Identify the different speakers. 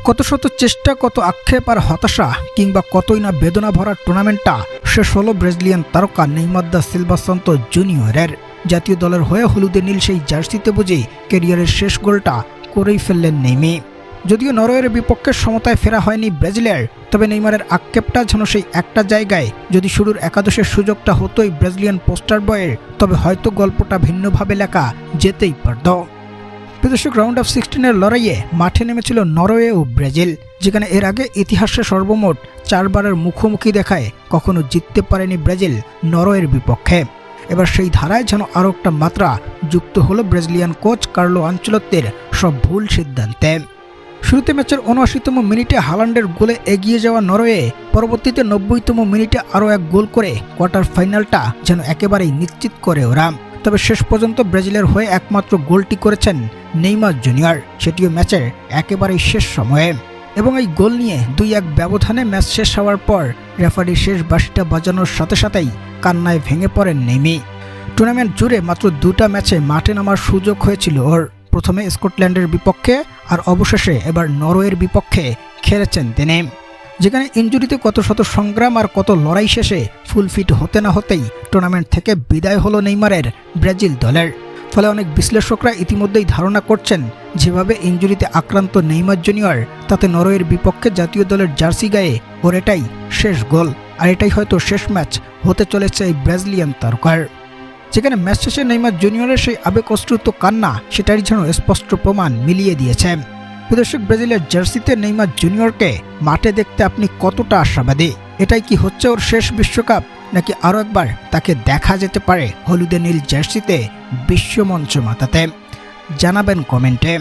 Speaker 1: কত শত চেষ্টা, কত আক্ষেপ আর হতাশা কিংবা কতই না বেদনা ভরা টুর্নামেন্টটা শেষ হলো ব্রাজিলিয়ান তারকা নেইমার দা সিলভা সান্তোস জুনিয়রের। জাতীয় দলের হয়ে হলুদে নীল সেই জার্সিতে বুঝে ক্যারিয়ারের শেষ গোলটা করেই ফেললেন নেইমি। যদিও নরওয়ের বিপক্ষে সমতায় ফেরা হয়নি ব্রাজিলের, তবে নেইমারের আক্ষেপটা যেন সেই একটা জায়গায় যদি শুরুর একাদশের সুযোগটা হতোই ব্রাজিলিয়ান পোস্টার বয়ের, তবে হয়তো গল্পটা ভিন্নভাবে লেখা যেতেই পারত। দর্শক, রাউন্ড অফ 16-এর লড়াইয়ে মাঠে নেমেছিল নরওয়ে ও ব্রাজিল, যেখানে এর আগে ইতিহাসে সর্বমোট 4 বারের মুখোমুখি দেখায় কখনো জিততে পারেনি ব্রাজিল নরওয়ের বিপক্ষে। এবার সেই ধারায় যেন আরও একটা মাত্রা যুক্ত হলো ব্রাজিলিয়ান কোচ কার্লো আনচেলত্তির সব ভুল সিদ্ধান্তে। শুরুতে ম্যাচের ৭৯তম মিনিটে হালান্ডের গোলে এগিয়ে যাওয়া নরওয়ে পরবর্তীতে ৯০তম মিনিটে আরও এক গোল করে কোয়ার্টার ফাইনালটা যেন একেবারেই নিশ্চিত করে ওরা। তবে শেষ পর্যন্ত ব্রাজিলের হয়ে একমাত্র গোলটি করেছেন নেইমার জুনিয়র, সেটিও ম্যাচের একেবারেই শেষ সময়ে। এবং এই গোল নিয়ে ২-১ ব্যবধানে ম্যাচ শেষ হওয়ার পর রেফারি শেষ বাঁশিটা বাজানোর সাথে সাথেই কান্নায় ভেঙে পড়েন নেইমি। টুর্নামেন্ট জুড়ে মাত্র 2টা ম্যাচে মাঠে নামার সুযোগ হয়েছিল ওর। প্রথমে স্কটল্যান্ডের বিপক্ষে আর অবশেষে এবার নরওয়ের বিপক্ষে খেলেছেন তিনি, যেখানে ইনজুরিতে কত শত সংগ্রাম আর কত লড়াই শেষে ফুল ফিট হতে না হতেই টুর্নামেন্ট থেকে বিদায় হলো নেইমারের ব্রাজিল দলের। ফলে অনেক বিশ্লেষকরা ইতিমধ্যেই ধারণা করছেন যেভাবে ইনজুরিতে আক্রান্ত নেইমার জুনিয়র, তাতে নরওয়ের বিপক্ষে জাতীয় দলের জার্সি গায়ে ওর এটাই শেষ গোল, আর এটাই হয়তো শেষ ম্যাচ হতে চলেছে এই ব্রাজিলিয়ান তারকার। যেখানে ম্যাচ শেষে নেইমার জুনিয়রের সেই আবেগঅশ্রুত কান্না সেটারই যেন স্পষ্ট প্রমাণ মিলিয়ে দিয়েছে। দর্শক, ব্রাজিলের জার্সিতে নেইমার জুনিয়রকে মাঠে দেখতে আপনি কতটা আশাবাদী? এটাই কি হচ্ছে ওর শেষ বিশ্বকাপ, নাকি আরও একবার তাকে দেখা যেতে পারে হলুদে নীল জার্সিতে বিশ্বমঞ্চ মাতাতে? জানাবেন কমেন্টে।